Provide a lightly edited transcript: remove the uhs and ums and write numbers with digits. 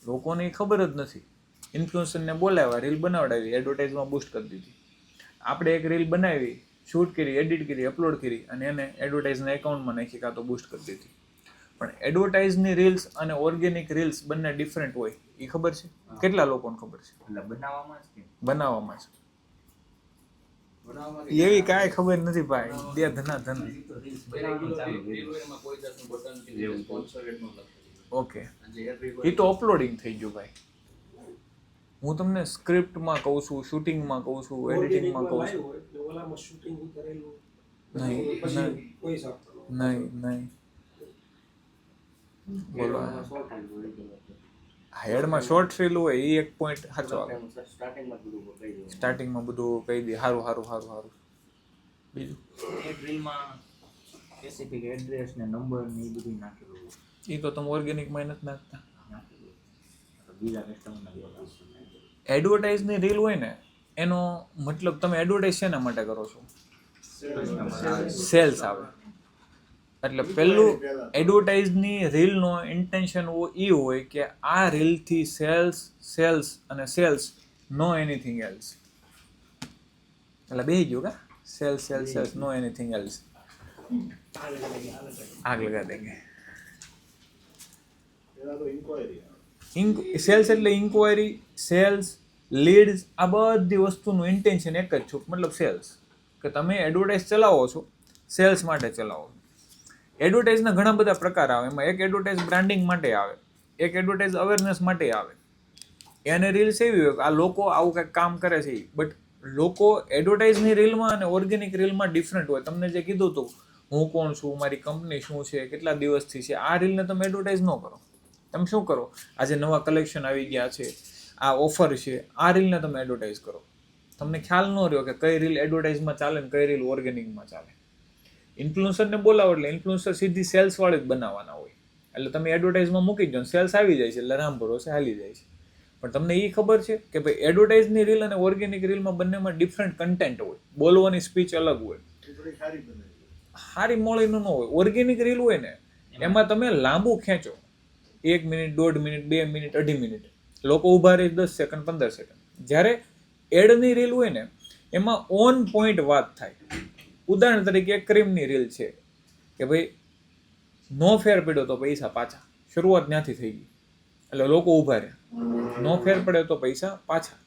લોકોને એ ખબર જ નથી. ઇન્ફ્લુએન્સરને બોલાવ્યા, રીલ બનાવડાવી, એડવર્ટાઇઝમાં બૂસ્ટ કરી દીધી. આપણે એક રીલ બનાવી, શૂટ કરી, એડિટ કરી, અપલોડ કરી અને એને એડવર્ટાઇઝના એકાઉન્ટમાં નાખી કાં તો બૂસ્ટ કરી દીધી. પણ એડવર્ટાઇઝની રીલ્સ અને ઓર્ગેનિક રીલ્સ બંને ડિફરન્ટ હોય, એ ખબર છે? કેટલા લોકોને ખબર છે? બનાવવામાં જ એવી કાંઈ ખબર નથી ભાઈ. દે ધના ધન. ઓકે, એ તો અપલોડિંગ થઈ ગયું ભાઈ. હું તમને સ્ક્રિપ્ટમાં કહું છું, શૂટિંગમાં કહું છું, એડિટિંગમાં કહું છું. નહીં બોલો. હેડમાં શોર્ટ રીલ હોય એ એક પોઈન્ટ સાચો આવે. સ્ટાર્ટિંગમાં બધું કહી દે. સારું. બીજું એક રીલમાં સ્પેસિફિક એડ્રેસ ને નંબર ને એ બધું નાખેલું. એ તો તમે ઓર્ગેનિકમાં નથી નાખતા. બીજા કસ્ટમરના એડવર્ટાઇઝની રીલ હોય ને એનો મતલબ તમે એડવર્ટાઇઝ શેના માટે કરો છો? સેલ્સ આવે. એટલે પહેલું એડવર્ટાઇઝની રીલનો ઇન્ટેન્શન એ હોય કે આ રીલથી સેલ્સ અને સેલ્સ, નો એનીથિંગ એલ્સ. એટલે બેસી ગયું કા? Sales, no anything else. આગ લગા દેંગે. સેલ્સ એટલે ઇન્ક્વાયરી, સેલ્સ, લીડ્સ, આ બધી વસ્તુનું ઇન્ટેન્શન એક જ છું, મતલબ સેલ્સ. કે તમે એડવર્ટાઇઝ ચલાવો છો, સેલ્સ માટે ચલાવો છો. એડવર્ટાઇઝના ઘણા બધા પ્રકાર આવે. એમાં એક એડવર્ટાઇઝ બ્રાન્ડિંગ માટે આવે, એક એડવર્ટાઇઝ અવેરનેસ માટે આવે. એને રીલ્સ એવી હોય કે આ લોકો આવું કંઈક કામ કરે છે. બટ લોકો એડવર્ટાઇઝની રીલમાં અને ઓર્ગેનિક રીલમાં ડિફરન્ટ હોય. તમને જે કીધું હતું, હું કોણ છું, મારી કંપની શું છે, કેટલા દિવસથી છે, આ રીલને તમે એડવર્ટાઇઝ ન કરો. તમે શું કરો? આજે નવા કલેક્શન આવી ગયા છે, આ ઓફર છે, આ રીલને તમે એડવર્ટાઇઝ કરો. તમને ખ્યાલ ન રહ્યો કે કઈ રીલ એડવર્ટાઇઝમાં ચાલે ને કઈ રીલ ઓર્ગેનિકમાં ચાલે. ઇન્ફ્લુએન્સરને બોલાવો એટલે ઇન્ફ્લુએન્સર સીધી સેલ્સવાળી જ બનાવવાના હોય. એટલે તમે એડવર્ટાઇઝમાં મૂકી દો, સેલ્સ આવી જાય છે એટલે રામ ભરોસે હાલી જાય છે. પણ તમને એ ખબર છે કે ભાઈ એડવર્ટાઇઝની રીલ અને ઓર્ગેનિક રીલમાં બંનેમાં ડિફરન્ટ કન્ટેન્ટ હોય, બોલવાની સ્પીચ અલગ હોય. સારી મોળીનું ન હોય. ઓર્ગેનિક રીલ હોય ને એમાં તમે લાંબુ ખેંચો, 1 મિનિટ, 1.5 મિનિટ, 2 મિનિટ, 2.5 મિનિટ, લોકો ઊભા રહે 10 સેકન્ડ, 15 સેકન્ડ. જ્યારે એડની રીલ હોય ને એમાં ઓન પોઈન્ટ વાત થાય. ઉદાહરણ તરીકે એક ક્રીમની રીલ છે કે ભાઈ નો ફેર પડ્યો તો પૈસા પાછા. શરૂઆત ત્યાંથી થઈ ગઈ એટલે લોકો ઊભા રહ્યા. નો ફેર પડ્યો તો પૈસા પાછા.